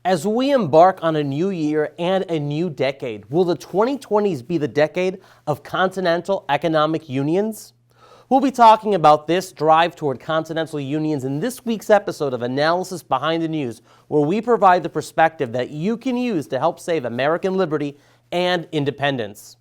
As we embark on a new year and a new decade, will the 2020s be the decade of continental economic unions? We'll be talking about this drive toward continental unions in this week's episode of Analysis Behind the News, where we provide the perspective that you can use to help save American liberty and independence.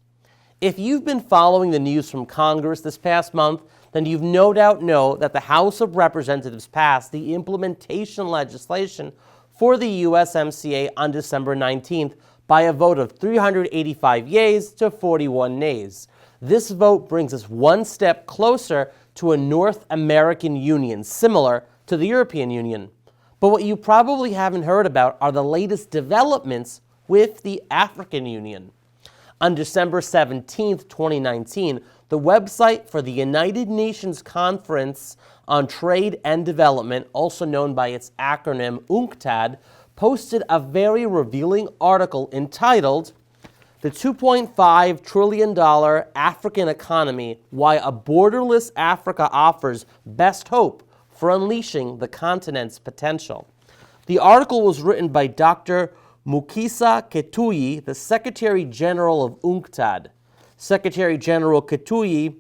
If you've been following the news from Congress this past month, then you've no doubt know that the House of Representatives passed the implementation legislation for the USMCA on December 19th by a vote of 385 yeas to 41 nays. This vote brings us one step closer to a North American Union, similar to the European Union. But what you probably haven't heard about are the latest developments with the African Union. On December 17th, 2019, the website for the United Nations Conference on Trade and Development, also known by its acronym UNCTAD, posted a very revealing article entitled "The $2.5 Trillion African Economy, Why a Borderless Africa Offers Best Hope for Unleashing the Continent's Potential." The article was written by Dr. Mukisa Ketuyi, the Secretary General of UNCTAD. Secretary General Ketuyi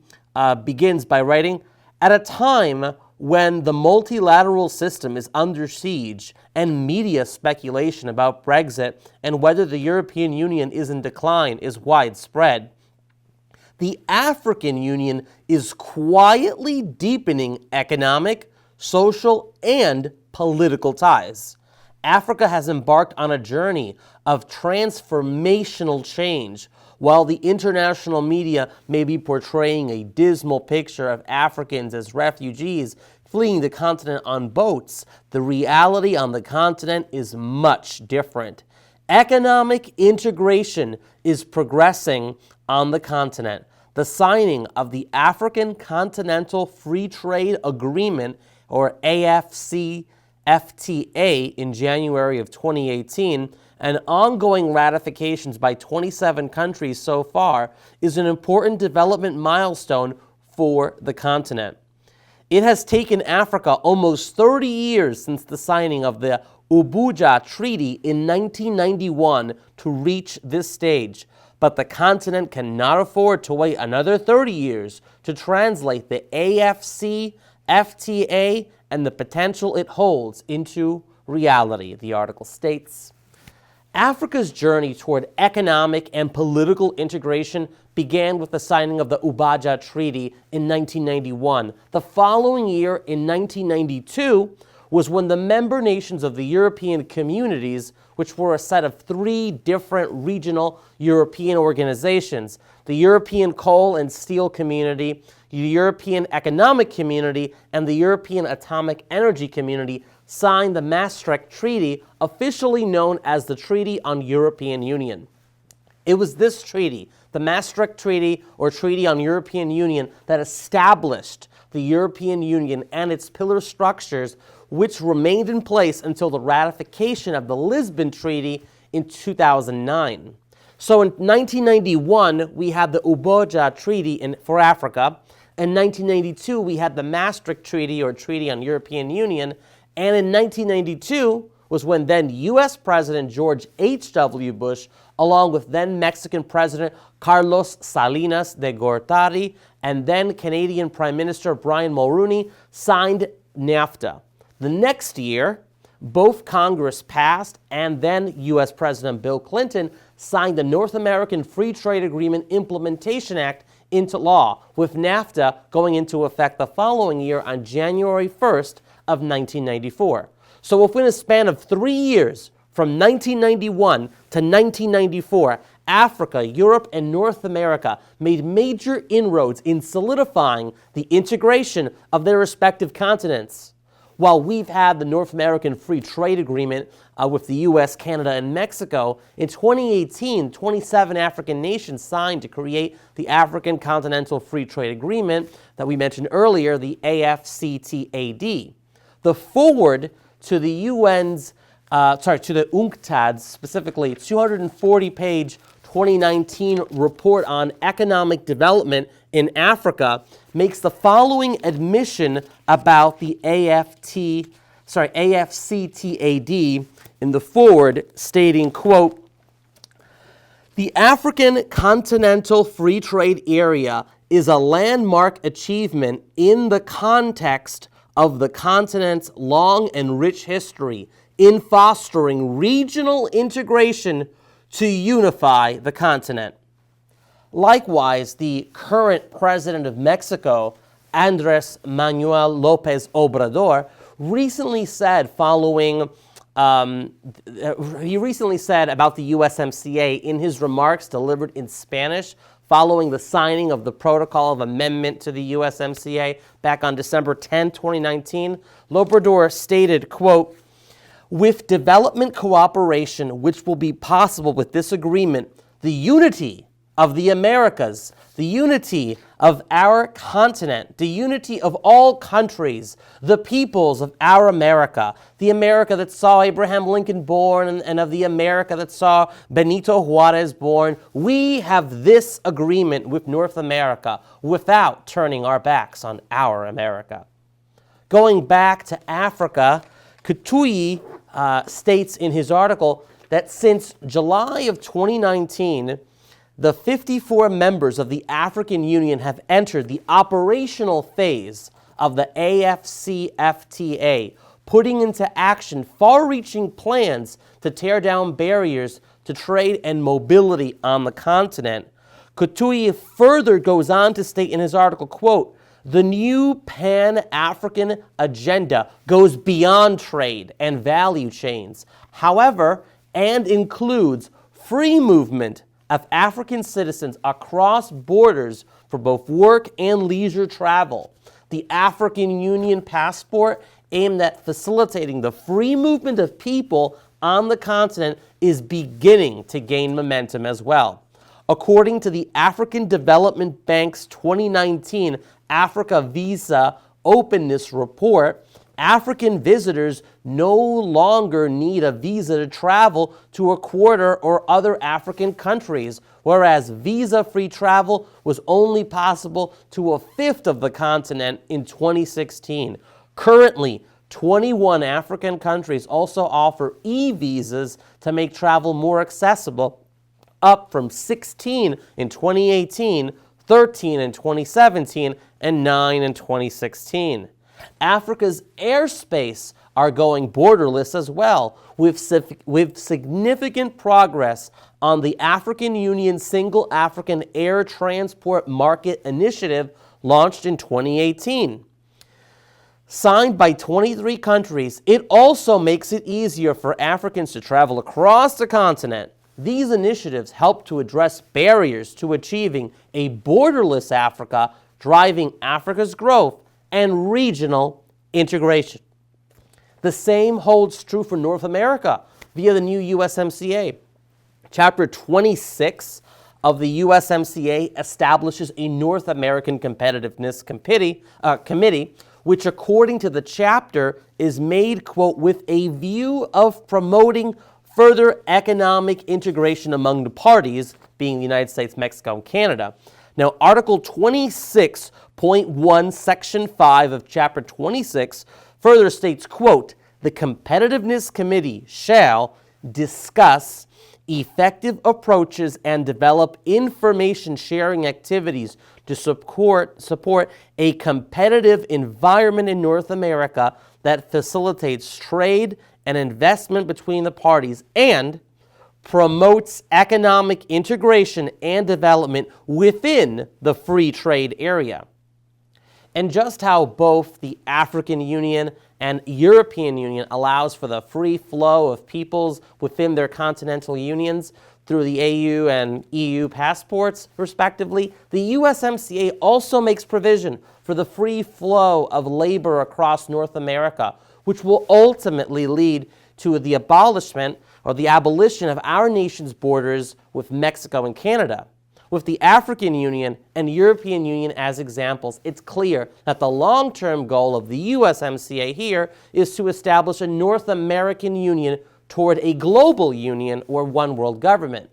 begins by writing, "At a time when the multilateral system is under siege and media speculation about Brexit and whether the European Union is in decline is widespread, the African Union is quietly deepening economic, social, and political ties. Africa has embarked on a journey of transformational change. While the international media may be portraying a dismal picture of Africans as refugees fleeing the continent on boats, the reality on the continent is much different. Economic integration is progressing on the continent. The signing of the African Continental Free Trade Agreement, or AFCFTA, in January of 2018, and ongoing ratifications by 27 countries so far, is an important development milestone for the continent. It has taken Africa almost 30 years since the signing of the Abuja Treaty in 1991 to reach this stage, but the continent cannot afford to wait another 30 years to translate the AFCFTA and the potential it holds into reality," the article states. Africa's journey toward economic and political integration began with the signing of the Abuja Treaty in 1991. The following year, in 1992, was when the member nations of the European communities, which were a set of 3 different regional European organizations, the European Coal and Steel Community, the European Economic Community, and the European Atomic Energy Community, signed the Maastricht Treaty, officially known as the Treaty on European Union. It was this treaty, the Maastricht Treaty, or Treaty on European Union, that established the European Union and its pillar structures, which remained in place until the ratification of the Lisbon Treaty in 2009. So in 1991, we had the Abuja Treaty for Africa. In 1992, we had the Maastricht Treaty, or Treaty on European Union. And in 1992 was when then U.S. President George H.W. Bush, along with then Mexican President Carlos Salinas de Gortari and then Canadian Prime Minister Brian Mulroney, signed NAFTA. The next year, both Congress passed and then U.S. President Bill Clinton signed the North American Free Trade Agreement Implementation Act into law, with NAFTA going into effect the following year on January 1st of 1994. So within a span of 3 years, from 1991 to 1994, Africa, Europe, and North America made major inroads in solidifying the integration of their respective continents. While we've had the North American Free Trade Agreement with the U.S., Canada, and Mexico, in 2018, 27 African nations signed to create the African Continental Free Trade Agreement that we mentioned earlier, the AFCTAD. The forward to the UNCTAD's specifically 240-page 2019 report on economic development in Africa makes the following admission about the AFCTAD in the foreword stating, quote, "The African Continental Free Trade Area is a landmark achievement in the context of the continent's long and rich history in fostering regional integration to unify the continent." Likewise, the current president of Mexico, Andrés Manuel López Obrador, recently said about the USMCA in his remarks delivered in Spanish following the signing of the Protocol of Amendment to the USMCA back on December 10, 2019, Obrador stated, quote, "With development cooperation, which will be possible with this agreement, the unity of the Americas, the unity of our continent, the unity of all countries, the peoples of our America, the America that saw Abraham Lincoln born and of the America that saw Benito Juarez born, we have this agreement with North America without turning our backs on our America." Going back to Africa, Kutuyi states in his article that since July of 2019, the 54 members of the African Union have entered the operational phase of the AFCFTA, putting into action far-reaching plans to tear down barriers to trade and mobility on the continent. Kutuyi further goes on to state in his article, quote, "The new Pan-African agenda goes beyond trade and value chains, however, and includes free movement of African citizens across borders for both work and leisure travel. The African Union passport, aimed at facilitating the free movement of people on the continent, is beginning to gain momentum as well. According to the African Development Bank's 2019 Africa Visa Openness Report, African visitors no longer need a visa to travel to a quarter or other African countries, whereas visa-free travel was only possible to a fifth of the continent in 2016. Currently, 21 African countries also offer e-visas to make travel more accessible, up from 16 in 2018, 13 in 2017, and 9 in 2016. Africa's airspace are going borderless as well, with significant progress on the African Union Single African Air Transport Market Initiative launched in 2018. Signed by 23 countries, it also makes it easier for Africans to travel across the continent. These initiatives help to address barriers to achieving a borderless Africa, driving Africa's growth and regional integration. The same holds true for North America via the new USMCA. Chapter 26 of the USMCA establishes a North American Competitiveness Committee, which according to the chapter is made, quote, "with a view of promoting further economic integration among the parties," being the United States, Mexico, and Canada. Now, Article 26.1, Section 5 of Chapter 26 further states, quote, "The Competitiveness Committee shall discuss effective approaches and develop information sharing activities to support a competitive environment in North America that facilitates trade and investment between the parties and promotes economic integration and development within the free trade area." And just how both the African Union and European Union allows for the free flow of peoples within their continental unions through the AU and EU passports, respectively, the USMCA also makes provision for the free flow of labor across North America, which will ultimately lead to the abolition of our nation's borders with Mexico and Canada. With the African Union and European Union as examples, it's clear that the long-term goal of the USMCA here is to establish a North American Union toward a global union or one world government.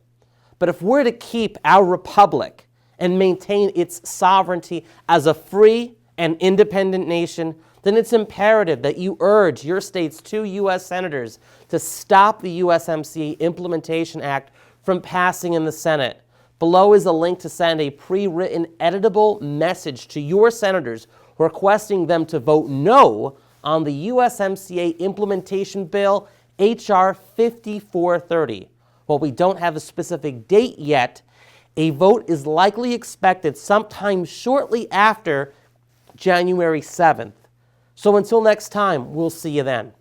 But if we're to keep our republic and maintain its sovereignty as a free and independent nation, then it's imperative that you urge your state's 2 U.S. senators to stop the USMCA Implementation Act from passing in the Senate. Below is a link to send a pre-written editable message to your senators requesting them to vote no on the USMCA Implementation Bill H.R. 5430. While we don't have a specific date yet, a vote is likely expected sometime shortly after January 7th. So until next time, we'll see you then.